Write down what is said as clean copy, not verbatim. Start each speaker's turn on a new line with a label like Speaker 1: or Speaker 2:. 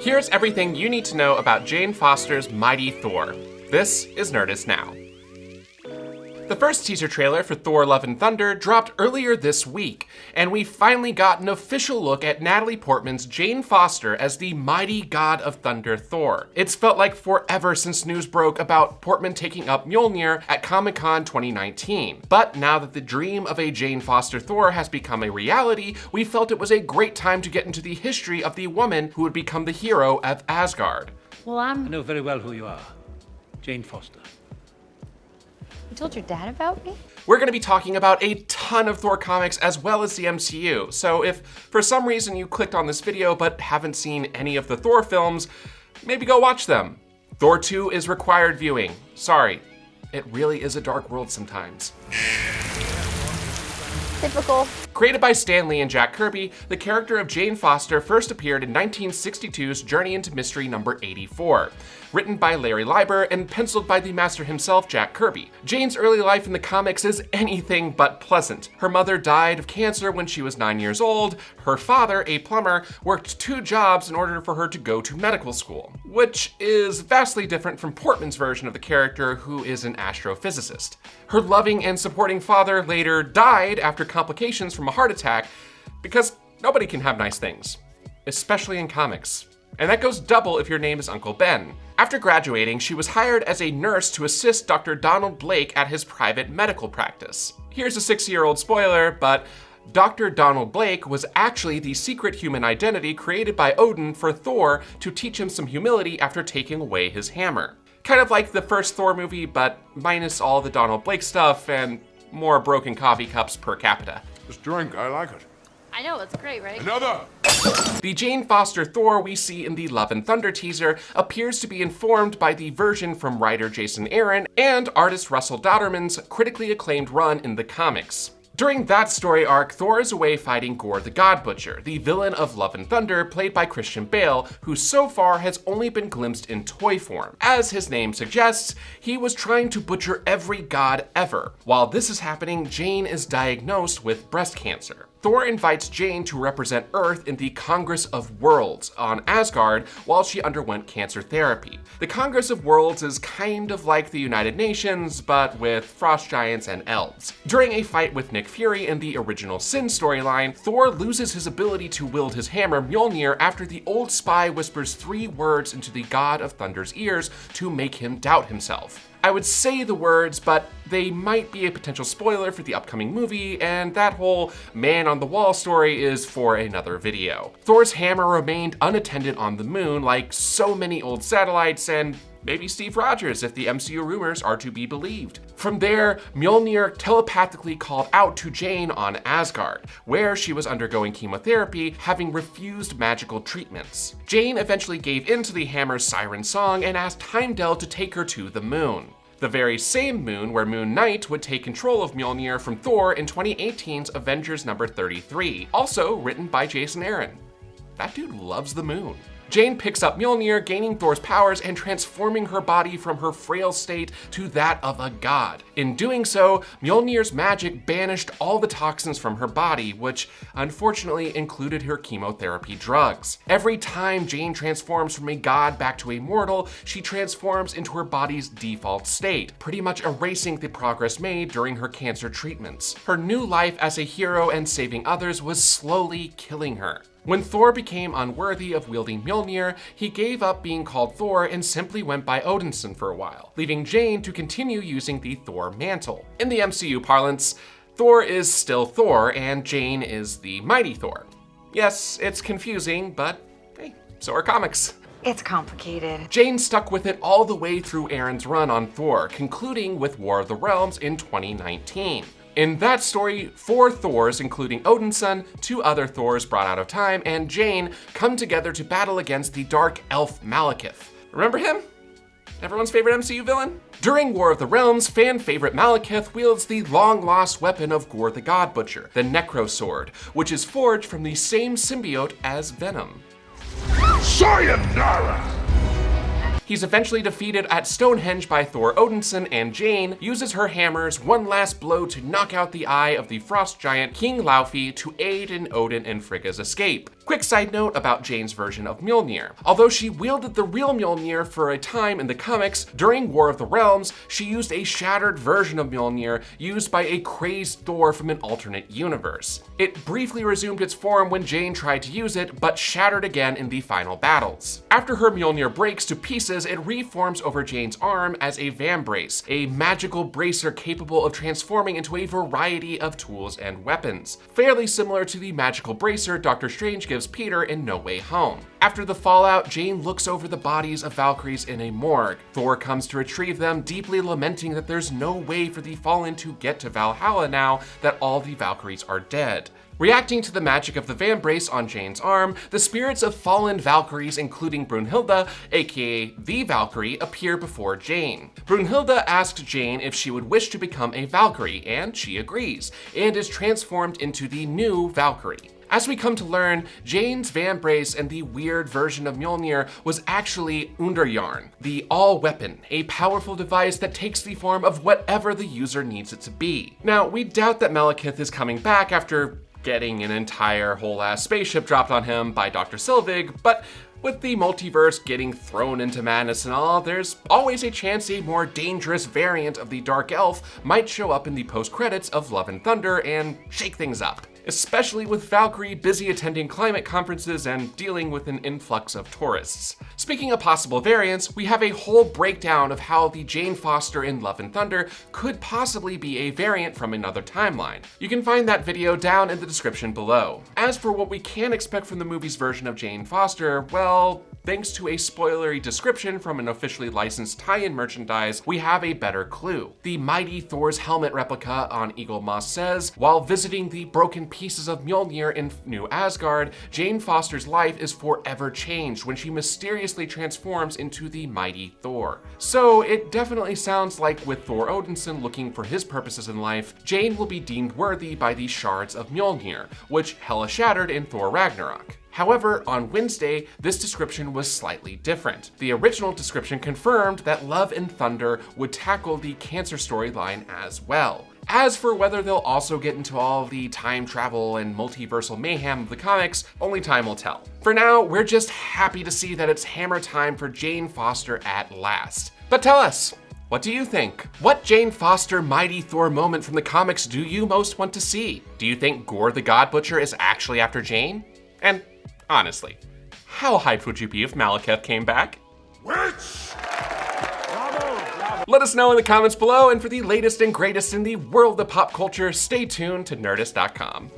Speaker 1: Here's everything you need to know about Jane Foster's Mighty Thor. This is Nerdist Now. The first teaser trailer for Thor: Love and Thunder dropped earlier this week, and we finally got an official look at Natalie Portman's Jane Foster as the mighty god of thunder Thor. It's felt like forever since news broke about Portman taking up Mjolnir at Comic-Con 2019. But now that the dream of a Jane Foster Thor has become a reality, we felt it was a great time to get into the history of the woman who would become the hero of Asgard.
Speaker 2: Well, I
Speaker 3: know very well who you are. Jane Foster.
Speaker 2: You told your dad about me?
Speaker 1: We're going to be talking about a ton of Thor comics as well as the MCU, so if for some reason you clicked on this video but haven't seen any of the Thor films, maybe go watch them. Thor 2 is required viewing. Sorry, it really is a dark world sometimes.
Speaker 2: Typical.
Speaker 1: Created by Stan Lee and Jack Kirby, the character of Jane Foster first appeared in 1962's Journey into Mystery number 84. Written by Larry Lieber and penciled by the master himself, Jack Kirby. Jane's early life in the comics is anything but pleasant. Her mother died of cancer when she was 9 years old. Her father, a plumber, worked 2 jobs in order for her to go to medical school, which is vastly different from Portman's version of the character, who is an astrophysicist. Her loving and supporting father later died after complications from a heart attack, because nobody can have nice things, especially in comics. And that goes double if your name is Uncle Ben. After graduating, she was hired as a nurse to assist Dr. Donald Blake at his private medical practice. Here's a 6-year-old spoiler, but Dr. Donald Blake was actually the secret human identity created by Odin for Thor to teach him some humility after taking away his hammer. Kind of like the first Thor movie, but minus all the Donald Blake stuff and more broken coffee cups per capita.
Speaker 4: This drink, I like it.
Speaker 2: I know, it's great, right?
Speaker 4: Another!
Speaker 1: The Jane Foster Thor we see in the Love and Thunder teaser appears to be informed by the version from writer Jason Aaron and artist Russell Dauterman's critically acclaimed run in the comics. During that story arc, Thor is away fighting Gore the God Butcher, the villain of Love and Thunder, played by Christian Bale, who so far has only been glimpsed in toy form. As his name suggests, he was trying to butcher every god ever. While this is happening, Jane is diagnosed with breast cancer. Thor invites Jane to represent Earth in the Congress of Worlds on Asgard while she underwent cancer therapy. The Congress of Worlds is kind of like the United Nations, but with frost giants and elves. During a fight with Nick Fury in the original Sin storyline, Thor loses his ability to wield his hammer Mjolnir after the old spy whispers 3 words into the God of Thunder's ears to make him doubt himself. I would say the words, but they might be a potential spoiler for the upcoming movie, and that whole man on the wall story is for another video. Thor's hammer remained unattended on the moon, like so many old satellites, and maybe Steve Rogers if the MCU rumors are to be believed. From there, Mjolnir telepathically called out to Jane on Asgard, where she was undergoing chemotherapy, having refused magical treatments. Jane eventually gave in to the hammer's siren song and asked Heimdall to take her to the moon. The very same moon where Moon Knight would take control of Mjolnir from Thor in 2018's Avengers number 33, also written by Jason Aaron. That dude loves the moon. Jane picks up Mjolnir, gaining Thor's powers and transforming her body from her frail state to that of a god. In doing so, Mjolnir's magic banished all the toxins from her body, which unfortunately included her chemotherapy drugs. Every time Jane transforms from a god back to a mortal, she transforms into her body's default state, pretty much erasing the progress made during her cancer treatments. Her new life as a hero and saving others was slowly killing her. When Thor became unworthy of wielding Mjolnir, he gave up being called Thor and simply went by Odinson for a while, leaving Jane to continue using the Thor mantle. In the MCU parlance, Thor is still Thor and Jane is the Mighty Thor. Yes, it's confusing, but hey, so are comics.
Speaker 5: It's complicated.
Speaker 1: Jane stuck with it all the way through Aaron's run on Thor, concluding with War of the Realms in 2019. In that story, 4 Thors, including Odinson, 2 other Thors brought out of time, and Jane come together to battle against the dark elf Malekith. Remember him? Everyone's favorite MCU villain? During War of the Realms, fan favorite Malekith wields the long-lost weapon of Gore the God Butcher, the Necro Sword, which is forged from the same symbiote as Venom.
Speaker 4: Sayonara!
Speaker 1: He's eventually defeated at Stonehenge by Thor Odinson, and Jane uses her hammer's one last blow to knock out the eye of the frost giant King Laufey to aid in Odin and Frigga's escape. Quick side note about Jane's version of Mjolnir. Although she wielded the real Mjolnir for a time in the comics, during War of the Realms, she used a shattered version of Mjolnir used by a crazed Thor from an alternate universe. It briefly resumed its form when Jane tried to use it, but shattered again in the final battles. After her Mjolnir breaks to pieces, it reforms over Jane's arm as a vambrace, a magical bracer capable of transforming into a variety of tools and weapons, fairly similar to the magical bracer Doctor Strange gives Peter in No Way Home. After the fallout, Jane looks over the bodies of Valkyries in a morgue. Thor comes to retrieve them, deeply lamenting that there's no way for the fallen to get to Valhalla now that all the Valkyries are dead. Reacting to the magic of the vambrace on Jane's arm, the spirits of fallen Valkyries, including Brunhilde, aka the Valkyrie, appear before Jane. Brunhilde asks Jane if she would wish to become a Valkyrie, and she agrees, and is transformed into the new Valkyrie. As we come to learn, Jane's vambrace and the weird version of Mjolnir was actually Underjarn, the all-weapon, a powerful device that takes the form of whatever the user needs it to be. Now, we doubt that Malekith is coming back after getting an entire whole-ass spaceship dropped on him by Dr. Sylvig, but with the multiverse getting thrown into madness and all, there's always a chance a more dangerous variant of the Dark Elf might show up in the post-credits of Love and Thunder and shake things up, especially with Valkyrie busy attending climate conferences and dealing with an influx of tourists. Speaking of possible variants, we have a whole breakdown of how the Jane Foster in Love and Thunder could possibly be a variant from another timeline. You can find that video down in the description below. As for what we can expect from the movie's version of Jane Foster, well, thanks to a spoilery description from an officially licensed tie-in merchandise, we have a better clue. The Mighty Thor's helmet replica on Eagle Moss says, while visiting the broken pieces of Mjolnir in New Asgard, Jane Foster's life is forever changed when she mysteriously transforms into the Mighty Thor. So it definitely sounds like with Thor Odinson looking for his purposes in life, Jane will be deemed worthy by the shards of Mjolnir, which Hela shattered in Thor Ragnarok. However, on Wednesday, this description was slightly different. The original description confirmed that Love and Thunder would tackle the Cancer storyline as well. As for whether they'll also get into all the time travel and multiversal mayhem of the comics, only time will tell. For now, we're just happy to see that it's hammer time for Jane Foster at last. But tell us, what do you think? What Jane Foster Mighty Thor moment from the comics do you most want to see? Do you think Gore the God Butcher is actually after Jane? And honestly, how hyped would you be if Malekith came back?
Speaker 4: Witch!
Speaker 1: Let us know in the comments below, and for the latest and greatest in the world of pop culture, stay tuned to Nerdist.com.